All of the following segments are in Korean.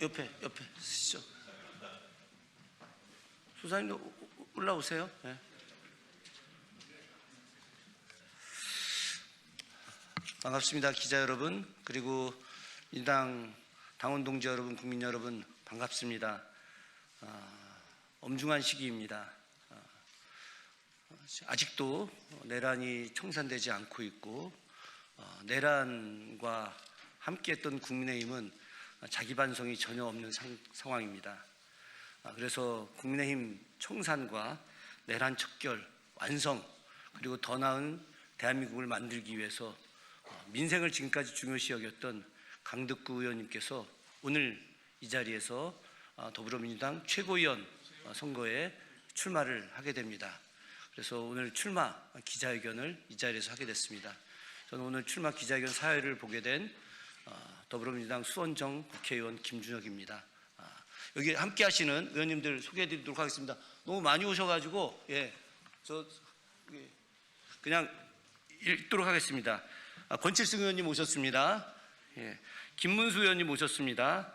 옆에 쓰시죠. 소장님도 올라오세요. 네. 반갑습니다. 기자 여러분, 그리고 민당 당원 동지 여러분, 국민 여러분, 반갑습니다. 엄중한 시기입니다. 아직도 내란이 청산되지 않고 있고, 내란과 함께했던 국민의힘은 자기 반성이 전혀 없는 상황입니다. 그래서 국민의힘 청산과 내란 척결, 완성, 그리고 더 나은 대한민국을 만들기 위해서 민생을 지금까지 중요시 여겼던 강덕구 의원님께서 오늘 이 자리에서 더불어민주당 최고위원 선거에 출마를 하게 됩니다. 그래서 오늘 출마 기자회견을 이 자리에서 하게 됐습니다. 저는 오늘 출마 기자회견 사회를 보게 된 더불어민주당 수원정 국회의원 김준혁입니다. 여기 함께 하시는 의원님들 소개해 드리도록 하겠습니다. 너무 많이 오셔가지고, 그냥 읽도록 하겠습니다. 권칠승 의원님 오셨습니다. 김문수 의원님 오셨습니다.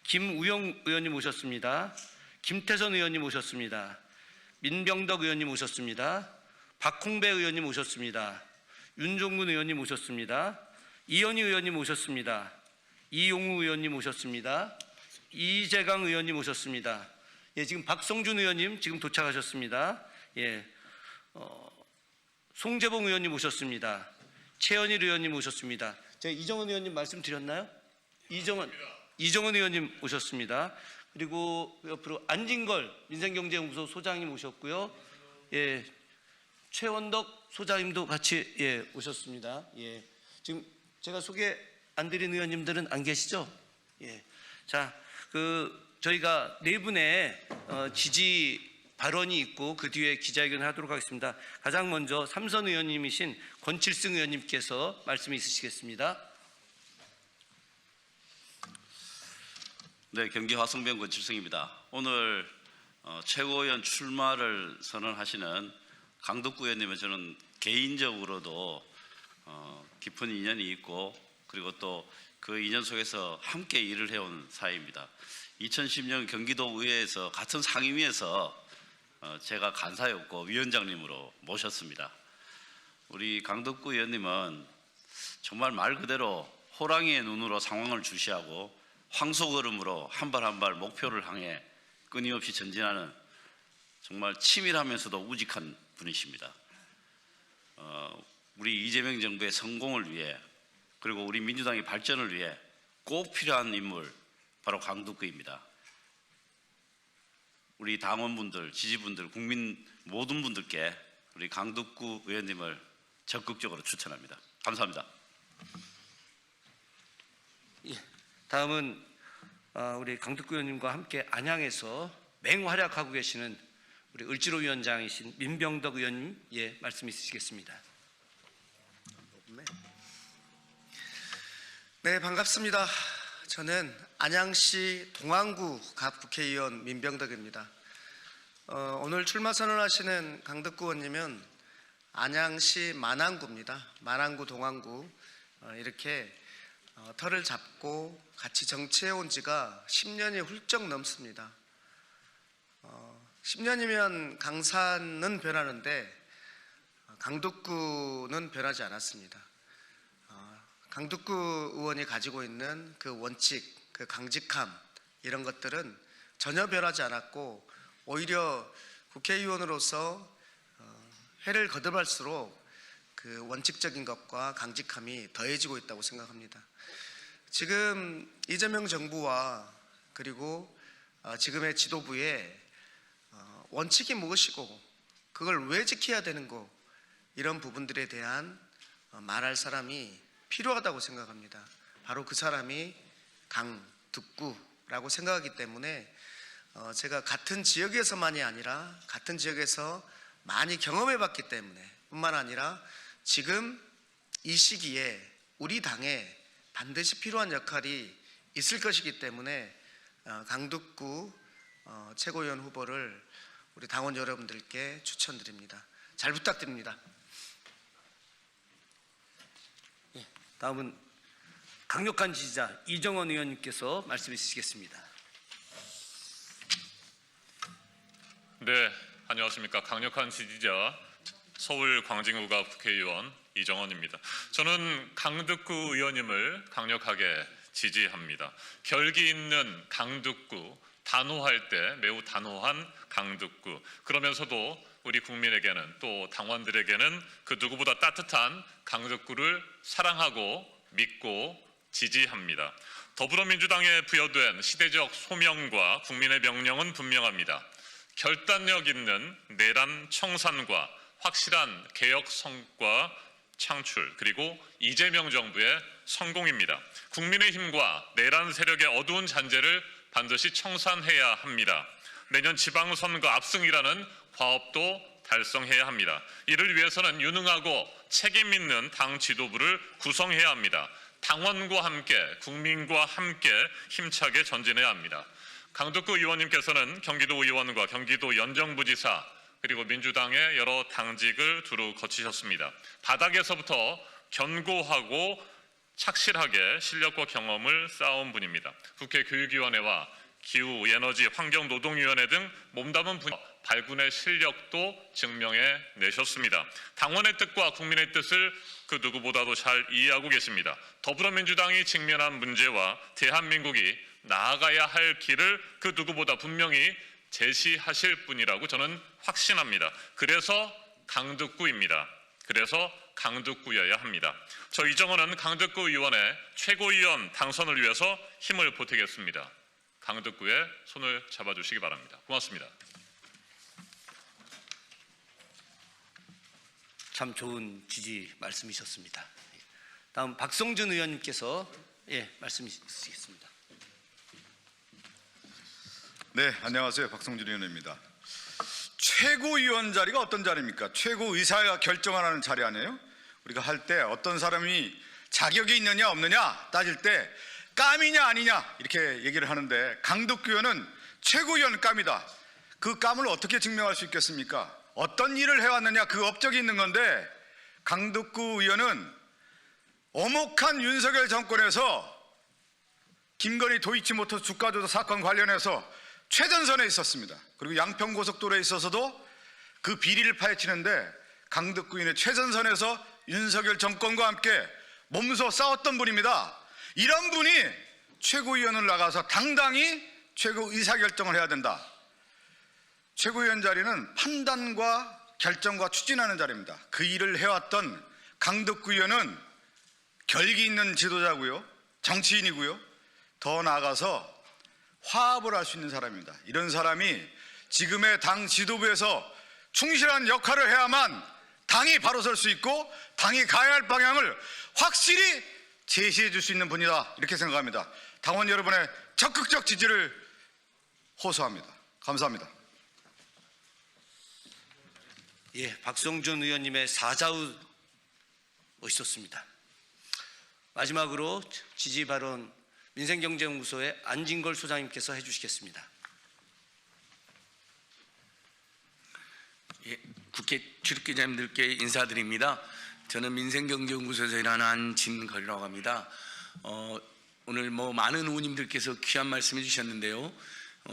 김우영 의원님 오셨습니다. 김태선 의원님 오셨습니다. 민병덕 의원님 오셨습니다. 박홍배 의원님 오셨습니다. 윤종근 의원님 오셨습니다. 이현희 의원님 오셨습니다. 이용우 의원님 오셨습니다. 이재강 의원님 오셨습니다. 지금 박성준 의원님 지금 도착하셨습니다. 송재봉 의원님 오셨습니다. 최현일 의원님 오셨습니다. 제가 이정은 의원님 말씀드렸나요? 이정은 의원님 오셨습니다. 그리고 옆으로 안진걸 민생경제연구소 소장님 오셨고요. 최원덕 소장님도 같이 오셨습니다. 지금 제가 소개 안 드린 의원님들은 안 계시죠? 자, 저희가 네 분의 지지 발언이 있고 그 뒤에 기자회견을 하도록 하겠습니다. 가장 먼저 삼선 의원님이신 권칠승 의원님께서 말씀이 있으시겠습니다. 네, 경기 화성병 권칠승입니다. 오늘 최고위원 출마를 선언하시는 강덕구 의원님은 저는 개인적으로도 깊은 인연이 있고, 그리고 또 그 인연 속에서 함께 일을 해온 사이입니다. 2010년 경기도 의회에서 같은 상임위에서 제가 간사였고 위원장님으로 모셨습니다. 우리 강덕구 의원님은 정말 말 그대로 호랑이의 눈으로 상황을 주시하고 황소걸음으로 한 발 한 발 목표를 향해 끊임없이 전진하는 정말 치밀하면서도 우직한 분이십니다. 우리 이재명 정부의 성공을 위해, 그리고 우리 민주당의 발전을 위해 꼭 필요한 인물 바로 강덕구입니다. 우리 당원분들, 지지분들, 국민 모든 분들께 우리 강덕구 의원님을 적극적으로 추천합니다. 감사합니다. 다음은 우리 강덕구 의원님과 함께 안양에서 맹활약하고 계시는 우리 을지로 위원장이신 민병덕 의원님 말씀 있으시겠습니다. 네, 반갑습니다. 저는 안양시 동안구 갑 국회의원 민병덕입니다. 오늘 출마 선언하시는 강덕구 의원님은 안양시 만안구입니다. 만안구, 동안구 이렇게 터를 잡고 같이 정치해 온 지가 10년이 훌쩍 넘습니다. 10년이면 강산은 변하는데 강덕구는 변하지 않았습니다. 강덕구 의원이 가지고 있는 그 원칙, 그 강직함, 이런 것들은 전혀 변하지 않았고, 오히려 국회의원으로서 해를 거듭할수록 그 원칙적인 것과 강직함이 더해지고 있다고 생각합니다. 지금 이재명 정부와 그리고 지금의 지도부의 원칙이 무엇이고 그걸 왜 지켜야 되는고, 이런 부분들에 대한 말할 사람이 필요하다고 생각합니다. 바로 그 사람이 강덕구라고 생각하기 때문에 제가 같은 지역에서만이 아니라 같은 지역에서 많이 경험해 봤기 때문에 뿐만 아니라 지금 이 시기에 우리 당에 반드시 필요한 역할이 있을 것이기 때문에 강덕구 최고위원 후보를 우리 당원 여러분들께 추천드립니다. 잘 부탁드립니다. 다음은 강력한 지지자 이정원 의원님께서 말씀 주시겠습니다. 네, 안녕하십니까. 강력한 지지자 서울 광진구가 국회의원 이정원입니다. 저는 강득구 의원님을 강력하게 지지합니다. 결기 있는 강득구, 단호할 때 매우 단호한 강득구, 그러면서도 우리 국민에게는 또 당원들에게는 그 누구보다 따뜻한 강득구를 사랑하고 믿고 지지합니다. 더불어민주당에 부여된 시대적 소명과 국민의 명령은 분명합니다. 결단력 있는 내란 청산과 확실한 개혁 성과 창출, 그리고 이재명 정부의 성공입니다. 국민의힘과 내란 세력의 어두운 잔재를 반드시 청산해야 합니다. 내년 지방선거 압승이라는 과업도 달성해야 합니다. 이를 위해서는 유능하고 책임 있는 당 지도부를 구성해야 합니다. 당원과 함께, 국민과 함께 힘차게 전진해야 합니다. 강득구 의원님께서는 경기도 의원과 경기도 연정부지사 그리고 민주당의 여러 당직을 두루 거치셨습니다. 바닥에서부터 견고하고 착실하게 실력과 경험을 쌓아온 분입니다. 국회 교육위원회와 기후, 에너지, 환경, 노동위원회 등 몸담은 발군의 실력도 증명해 내셨습니다. 당원의 뜻과 국민의 뜻을 그 누구보다도 잘 이해하고 계십니다. 더불어민주당이 직면한 문제와 대한민국이 나아가야 할 길을 그 누구보다 분명히 제시하실 분이라고 저는 확신합니다. 그래서 강득구입니다. 그래서 강득구여야 합니다. 저 이정원은 강득구 의원의 최고위원 당선을 위해서 힘을 보태겠습니다. 강득구의 손을 잡아주시기 바랍니다. 고맙습니다. 참 좋은 지지 말씀이셨습니다. 다음 박성준 의원님께서 말씀 있으시겠습니다. 네, 안녕하세요. 박성준 의원입니다. 최고위원 자리가 어떤 자리입니까? 최고의사가 결정하는 자리 아니에요? 우리가 할 때 어떤 사람이 자격이 있느냐 없느냐 따질 때 깜이냐 아니냐 이렇게 얘기를 하는데 강득구 의원은 최고위원 깜이다. 그 깜을 어떻게 증명할 수 있겠습니까? 어떤 일을 해왔느냐 그 업적이 있는 건데 강득구 의원은 엄혹한 윤석열 정권에서 김건희 도이치모터 주가조작 사건 관련해서 최전선에 있었습니다. 그리고 양평고속도로에 있어서도 그 비리를 파헤치는데 강득구 의원의 최전선에서 윤석열 정권과 함께 몸소 싸웠던 분입니다. 이런 분이 최고위원을 나가서 당당히 최고 의사결정을 해야 된다. 최고위원 자리는 판단과 결정과 추진하는 자리입니다. 그 일을 해왔던 강득구 의원은 결기 있는 지도자고요. 정치인이고요. 더 나아가서 화합을 할 수 있는 사람입니다. 이런 사람이 지금의 당 지도부에서 충실한 역할을 해야만 당이 바로 설 수 있고 당이 가야 할 방향을 확실히 제시해 줄 수 있는 분이다 이렇게 생각합니다. 당원 여러분의 적극적 지지를 호소합니다. 감사합니다. 박성준 의원님의 사자우 멋있었습니다. 마지막으로 지지 발언 민생경제연구소의 안진걸 소장님께서 해주시겠습니다. 국회 출입기자님들께 인사드립니다. 저는 민생경제연구소에서 일하는 안진걸이라고 합니다. 오늘 많은 의원님들께서 귀한 말씀해 주셨는데요.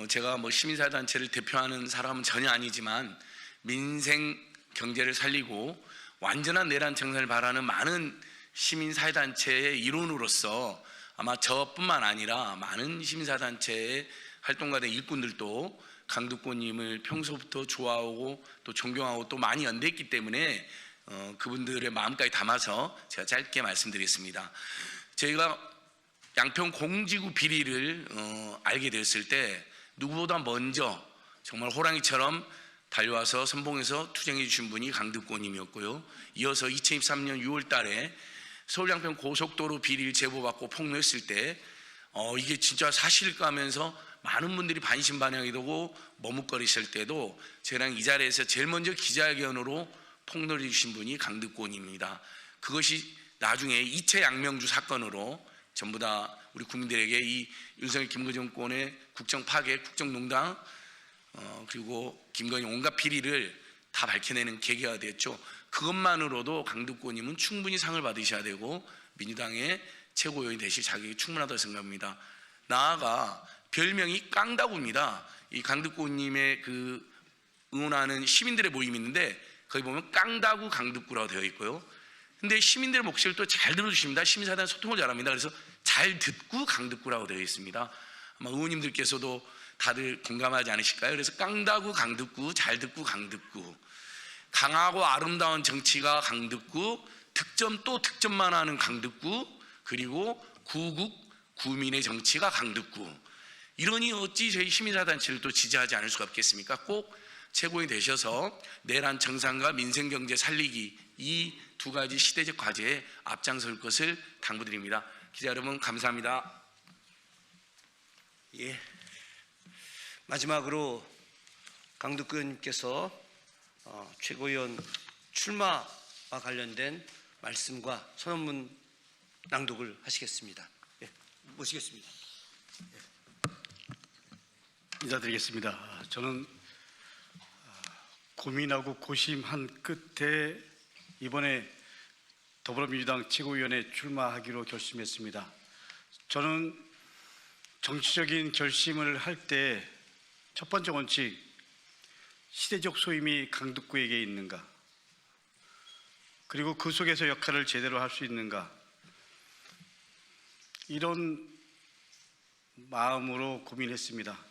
제가 시민사회단체를 대표하는 사람은 전혀 아니지만 민생 경제를 살리고 완전한 내란 청산을 바라는 많은 시민사회단체의 일원으로서 아마 저뿐만 아니라 많은 시민사회단체의 활동가된 일꾼들도 강득구님을 평소부터 좋아하고 또 존경하고 또 많이 연대했기 때문에 그분들의 마음까지 담아서 제가 짧게 말씀드리겠습니다. 저희가 양평 공지구 비리를 알게 됐을 때 누구보다 먼저 정말 호랑이처럼 달려와서 선봉에서 투쟁해 주신 분이 강득구님이었고요. 이어서 2023년 6월 달에 서울 양평 고속도로 비리를 제보받고 폭로했을 때 이게 진짜 사실일까 하면서 많은 분들이 반신반의하게 되고 머뭇거리실 때도 저랑 이 자리에서 제일 먼저 기자회견으로 폭로해 주신 분이 강득구님입니다. 그것이 나중에 이채 양명주 사건으로 전부 다 우리 국민들에게 이 윤석열 김건희 정권의 국정 파괴, 국정농단 그리고 김건희 온갖 비리를 다 밝혀내는 계기가 됐죠. 그것만으로도 강득구님은 충분히 상을 받으셔야 되고 민주당의 최고위원이 되실 자격이 충분하다고 생각합니다. 나아가 별명이 깡다구입니다. 이 강득구님의 그 응원하는 시민들의 모임이 있는데 거기 보면 깡다구 강북구라고 되어 있고요. 근데 시민들의 목소리를 또 잘 들어주십니다. 시민사회는 소통을 잘합니다. 그래서 잘 듣고 강북구라고 되어 있습니다. 아마 의원님들께서도 다들 공감하지 않으실까요? 그래서 깡다구 강북구, 잘 듣고 강북구, 강하고 아름다운 정치가 강북구, 득점 또 득점만 하는 강북구, 그리고 구국 구민의 정치가 강북구. 이러니 어찌 저희 시민사단체를 또 지지하지 않을 수가 없겠습니까? 꼭 최고위 되셔서 내란 정상과 민생경제 살리기 이 두 가지 시대적 과제에 앞장설 것을 당부드립니다. 기자 여러분 감사합니다. 예. 마지막으로 강덕구 의원님께서 최고위원 출마와 관련된 말씀과 선언문 낭독을 하시겠습니다. 예. 모시겠습니다. 인사드리겠습니다. 저는 고민하고 고심한 끝에 이번에 더불어민주당 최고위원에 출마하기로 결심했습니다. 저는 정치적인 결심을 할 때 첫 번째 원칙, 시대적 소임이 강덕구에게 있는가, 그리고 그 속에서 역할을 제대로 할 수 있는가, 이런 마음으로 고민했습니다.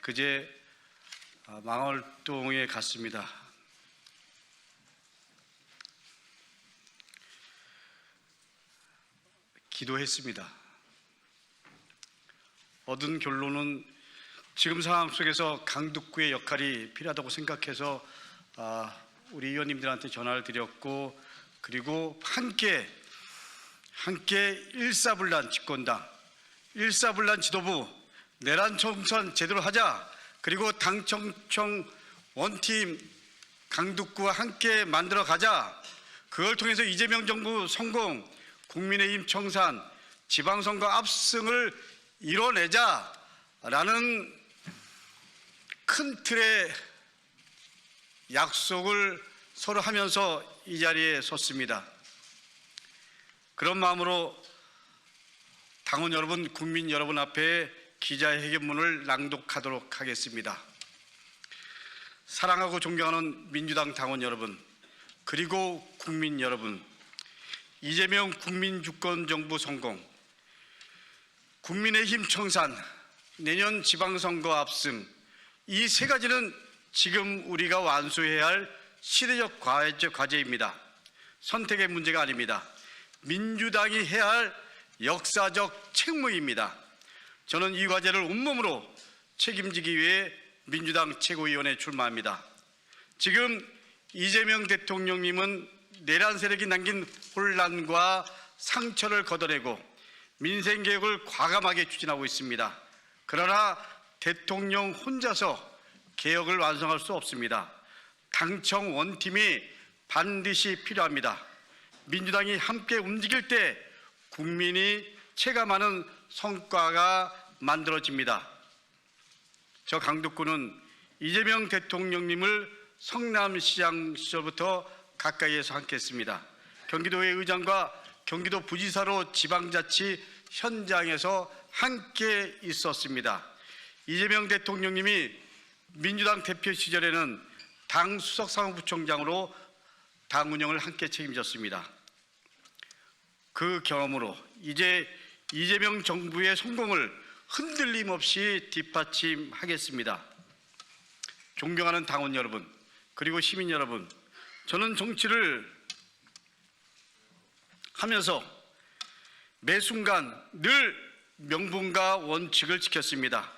그제 망월동에 갔습니다. 기도했습니다. 얻은 결론은 지금 상황 속에서 강덕구의 역할이 필요하다고 생각해서 우리 의원님들한테 전화를 드렸고, 그리고 함께 일사불란 집권당, 일사불란 지도부, 내란 총선 제대로 하자, 그리고 당청청 원팀 강덕구와 함께 만들어 가자. 그걸 통해서 이재명 정부 성공, 국민의힘 청산, 지방선거 압승을 이뤄내자라는 큰 틀의 약속을 서로 하면서 이 자리에 섰습니다. 그런 마음으로 당원 여러분, 국민 여러분 앞에 기자회견문을 낭독하도록 하겠습니다. 사랑하고 존경하는 민주당 당원 여러분, 그리고 국민 여러분, 이재명 국민주권정부 성공, 국민의힘 청산, 내년 지방선거 압승, 이 세 가지는 지금 우리가 완수해야 할 시대적 과제입니다. 선택의 문제가 아닙니다. 민주당이 해야 할 역사적 책무입니다. 저는 이 과제를 온몸으로 책임지기 위해 민주당 최고위원에 출마합니다. 지금 이재명 대통령님은 내란 세력이 남긴 혼란과 상처를 걷어내고 민생개혁을 과감하게 추진하고 있습니다. 그러나 대통령 혼자서 개혁을 완성할 수 없습니다. 당청 원팀이 반드시 필요합니다. 민주당이 함께 움직일 때 국민이 체감하는 성과가 만들어집니다. 저 강덕구는 이재명 대통령님을 성남시장 시절부터 가까이에서 함께했습니다. 경기도의 의장과 경기도 부지사로 지방자치 현장에서 함께 있었습니다. 이재명 대통령님이 민주당 대표 시절에는 당 수석사무부총장으로 당 운영을 함께 책임졌습니다. 그 경험으로 이제 이재명 정부의 성공을 흔들림 없이 뒷받침하겠습니다. 존경하는 당원 여러분, 그리고 시민 여러분, 저는 정치를 하면서 매 순간 늘 명분과 원칙을 지켰습니다.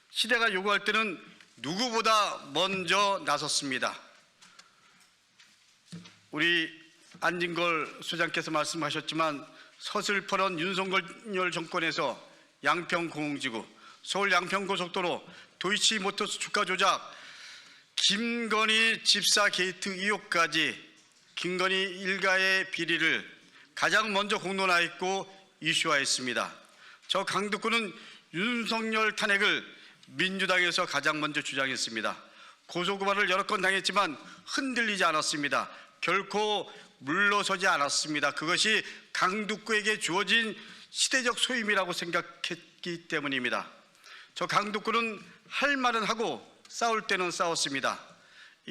시대가 요구할 때는 누구보다 먼저 나섰습니다. 우리 안진걸 소장께서 말씀하셨지만 서슬퍼런 윤석열 정권에서 양평공항지구, 서울 양평고속도로, 도이치모터스 주가 조작, 김건희 집사 게이트 의혹까지 김건희 일가의 비리를 가장 먼저 공론화했고 이슈화했습니다. 저 강덕구는 윤석열 탄핵을 민주당에서 가장 먼저 주장했습니다. 고소고발을 여러 건 당했지만 흔들리지 않았습니다. 결코 물러서지 않았습니다. 그것이 강덕구에게 주어진 시대적 소임이라고 생각했기 때문입니다. 저 강덕구는 할 말은 하고 싸울 때는 싸웠습니다.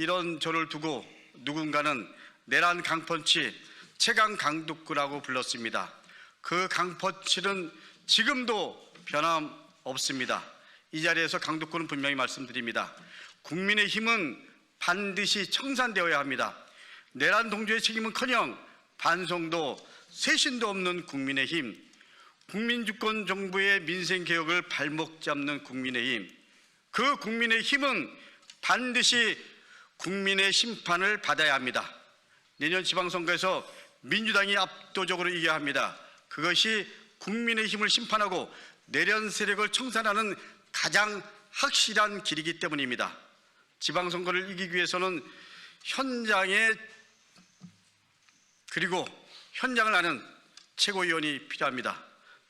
이런 저를 두고 누군가는 내란 강펀치 최강 강독구라고 불렀습니다. 그 강펀치는 지금도 변함없습니다. 이 자리에서 강독구는 분명히 말씀드립니다. 국민의힘은 반드시 청산되어야 합니다. 내란 동조의 책임은커녕 반성도 쇄신도 없는 국민의힘, 국민주권 정부의 민생개혁을 발목 잡는 국민의힘, 그 국민의힘은 반드시 국민의 심판을 받아야 합니다. 내년 지방선거에서 민주당이 압도적으로 이겨야 합니다. 그것이 국민의힘을 심판하고 내란 세력을 청산하는 가장 확실한 길이기 때문입니다. 지방선거를 이기기 위해서는 현장을 아는 최고위원이 필요합니다.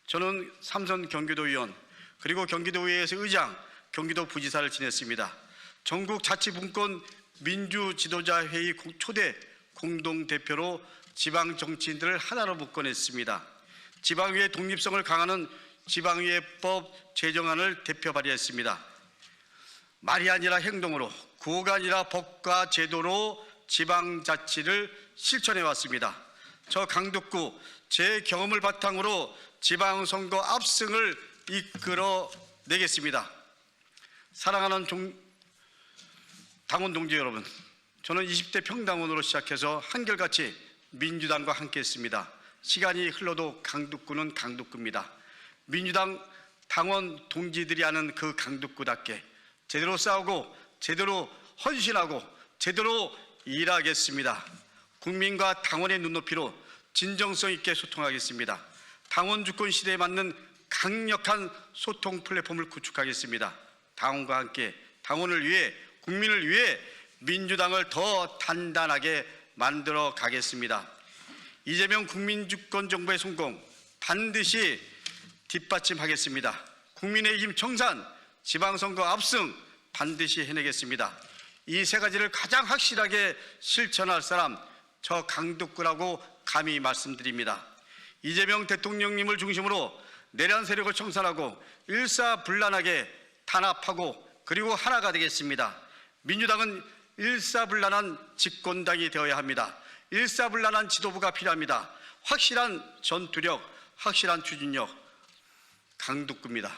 저는 3선 경기도의원 그리고 경기도의회에서 의장, 경기도 부지사를 지냈습니다. 전국 자치분권 민주지도자회의 초대 공동대표로 지방 정치인들을 하나로 묶어냈습니다. 지방의회 독립성을 강화하는 지방의회법 제정안을 대표 발의했습니다. 말이 아니라 행동으로, 구호가 아니라 법과 제도로 지방자치를 실천해 왔습니다. 저 강독구 제 경험을 바탕으로 지방선거 압승을 이끌어내겠습니다. 사랑하는 당원 동지 여러분, 저는 20대 평당원으로 시작해서 한결같이 민주당과 함께했습니다. 시간이 흘러도 강독구는 강독구입니다. 민주당 당원 동지들이 하는 그 강독구답게 제대로 싸우고 제대로 헌신하고 제대로 일하겠습니다. 국민과 당원의 눈높이로 진정성 있게 소통하겠습니다. 당원 주권 시대에 맞는 강력한 소통 플랫폼을 구축하겠습니다. 당원과 함께 당원을 위해 국민을 위해 민주당을 더 단단하게 만들어 가겠습니다. 이재명 국민주권 정부의 성공 반드시 뒷받침하겠습니다. 국민의힘 청산, 지방선거 압승 반드시 해내겠습니다. 이 세 가지를 가장 확실하게 실천할 사람, 저 강독구라고 감히 말씀드립니다. 이재명 대통령님을 중심으로 내란 세력을 청산하고 일사불란하게 탄압하고 그리고 하나가 되겠습니다. 민주당은 일사불란한 집권당이 되어야 합니다. 일사불란한 지도부가 필요합니다. 확실한 전투력, 확실한 추진력, 강독구입니다.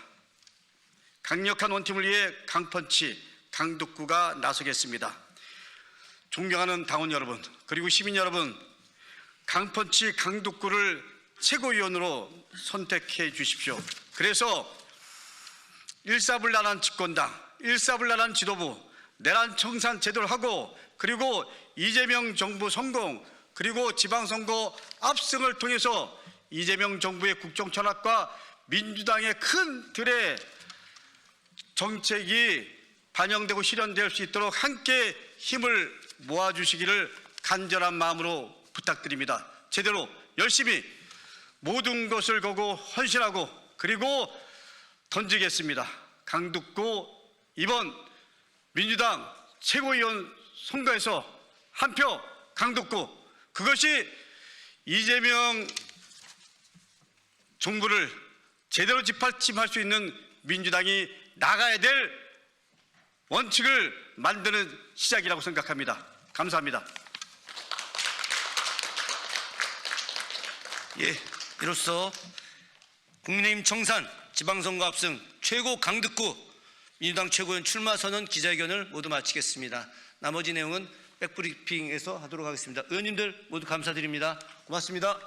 강력한 원팀을 위해 강펀치, 강독구가 나서겠습니다. 존경하는 당원 여러분, 그리고 시민 여러분, 강펀치, 강독구를 최고위원으로 선택해 주십시오. 그래서 일사불란한 집권당, 일사불란한 지도부, 내란 청산 제대로 하고 그리고 이재명 정부 성공 그리고 지방선거 압승을 통해서 이재명 정부의 국정철학과 민주당의 큰 틀의 정책이 반영되고 실현될 수 있도록 함께 힘을 모아주시기를 간절한 마음으로 부탁드립니다. 제대로 열심히 모든 것을 걸고 헌신하고 그리고 던지겠습니다. 강독구 이번 민주당 최고위원 선거에서 한 표 강독구, 그것이 이재명 정부를 제대로 뒷받침할 수 있는 민주당이 나가야 될 원칙을 만드는 시작이라고 생각합니다. 감사합니다. 이로써 국민의힘 청산, 지방선거 압승, 최고 강독구, 민주당 최고위원 출마 선언 기자회견을 모두 마치겠습니다. 나머지 내용은 백브리핑에서 하도록 하겠습니다. 의원님들 모두 감사드립니다. 고맙습니다.